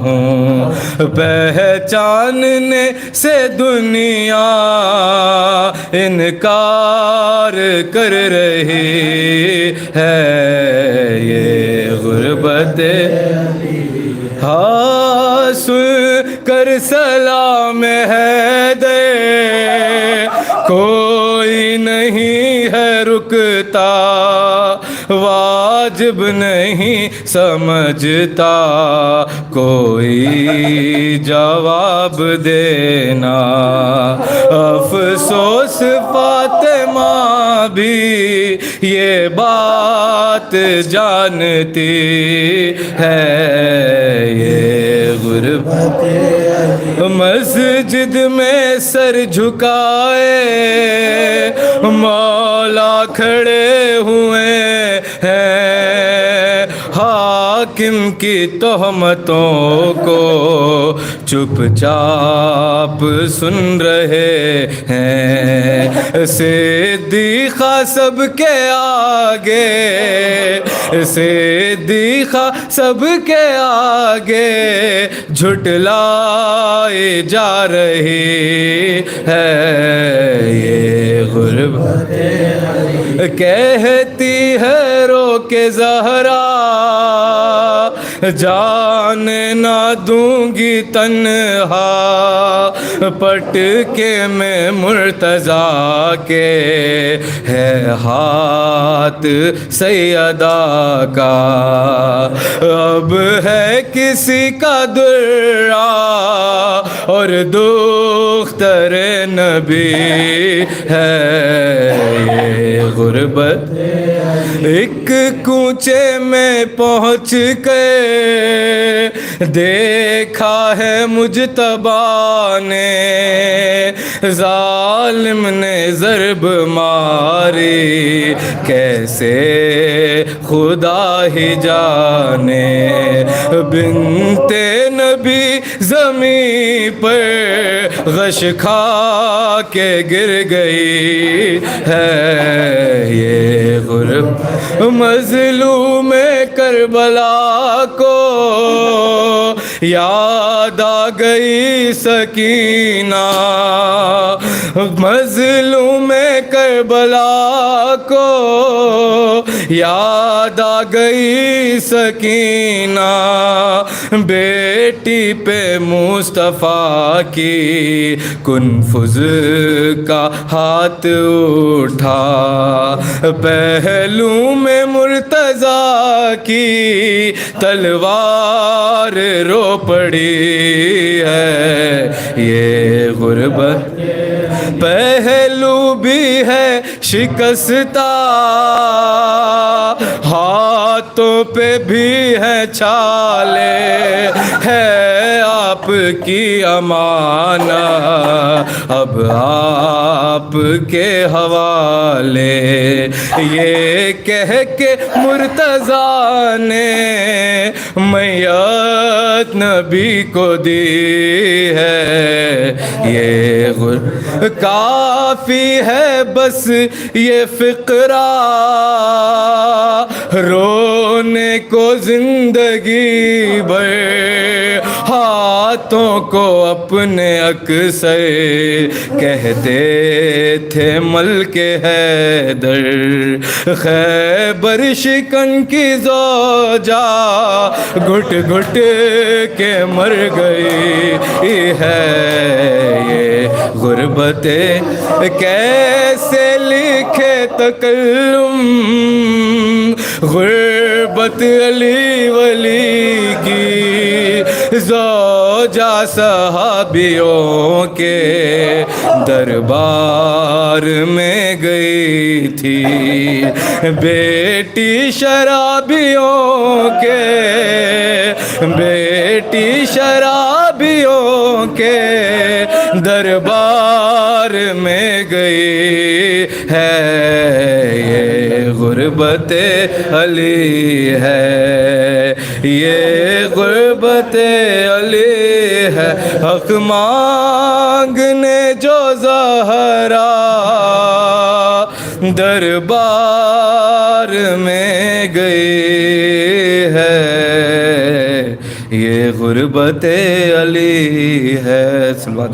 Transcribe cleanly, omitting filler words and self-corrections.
ہوں، پہچاننے سے دنیا انکار کر رہی ہے، یہ غربت ہاں سن کر سلام ہے دے، کوئی نہیں ہے رکتا، واجب نہیں سمجھتا کوئی جواب دینا، افسوس فاطمہ بھی یہ بات جانتی ہے، یہ غربت مسجد میں سر جھکائے مولا کھڑے ہوئے ہیں، حاکم کی تہمتوں کو چپ چاپ سن رہے ہیں، صدیقہ سب کے آگے، صدیقہ سب کے آگے جھٹلائی جا رہی ہے، یہ غربت کہتی ہے رو کے زہرا، جان نہ دوں گی تنہا، پٹ کے میں مرتضیٰ کے ہے ہاتھ سیدہ کا، اب ہے کسی کا درا اور دختر نبی ہے، یہ غربت ایک کوچے میں پہنچ کے دیکھا ہے مجتبیٰ نے، ظالم نے ضرب ماری کیسے خدا ہی جانے، بنت نبی زمین پر غش کھا کے گر گئی ہے، یہ غربت مظلوم کربلا کو یاد آ گئی سکینہ، مظلوم کربلا کو یاد آ گئی سکینہ، بیٹی پہ مصطفیٰ کی کنفذ کا ہاتھ اٹھا، پہلو میں مرتضیٰ کی تلوار رو پڑی ہے، یہ غربت پہلو بھی ہے شکستہ، ہاتھوں پہ بھی ہے چھالے، ہے آپ کی امانت اب آپ کے حوالے، یہ کہہ کے مرتضیٰ نے میت نبی کو دی ہے، یہ کافی ہے بس یہ فقرہ رونے کو زندگی بھر، ہاتھوں کو اپنے اکثر کہتے تھے ملک حیدر، خیبر شکن کی زوجہ گھٹ گھٹ کے مر گئی ہے، یہ غربت کیسے لکھے تکلم، غربت علی ولی کی زوجہ صحابیوں کے دربار میں گئی تھی، بیٹی شرابیوں کے، بیٹی شرابیوں کے دربار میں گئی ہے، یہ غربت علی ہے، یہ غربت علی ہے، حق مانگنے جو زہرا دربار میں گئی ہے، یہ غربت علی ہے. صلوات.